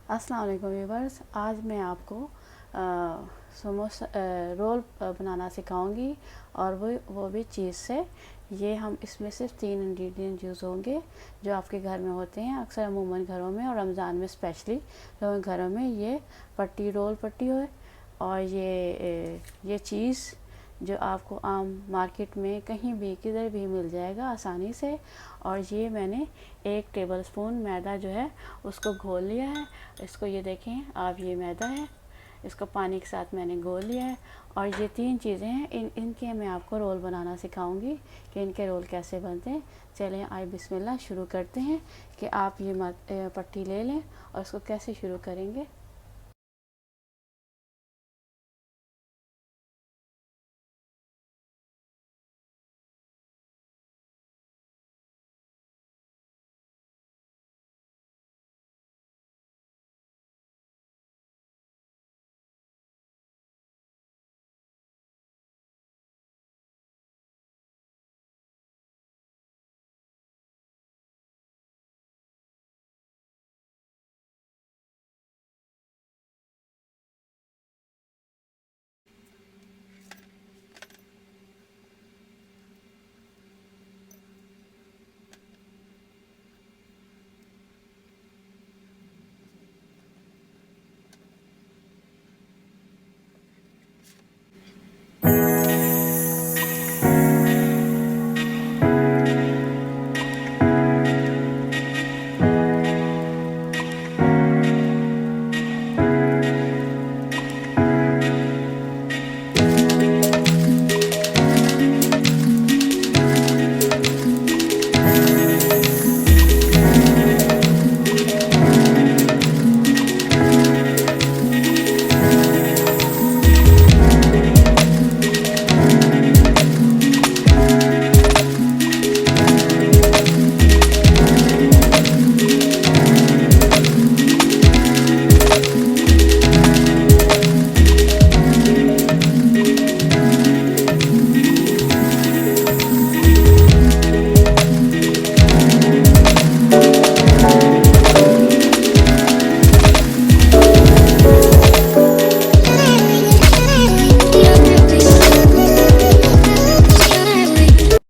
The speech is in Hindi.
अस्सलाम वालेकुम व्यूवर्स। आज मैं आपको समोसा रोल बनाना सिखाऊंगी और वो भी चीज़ से। ये हम इसमें सिर्फ 3 इंग्रेडिएंट यूज़ होंगे जो आपके घर में होते हैं अक्सर अमूमन घरों में, और रमज़ान में स्पेशली लोगों के घरों में। ये पट्टी रोल पट्टी हो, और ये चीज़ जो आपको आम मार्केट में कहीं भी किधर भी मिल जाएगा आसानी से। और ये मैंने 1 टेबलस्पून मैदा जो है उसको घोल लिया है। इसको ये देखें आप, ये मैदा है, इसको पानी के साथ मैंने घोल लिया है। और ये 3 चीज़ें हैं, इनके मैं आपको रोल बनाना सिखाऊंगी कि इनके रोल कैसे बनते हैं। चलें आए बिस्मिल्लाह शुरू करते हैं कि आप ये पट्टी ले लें और इसको कैसे शुरू करेंगे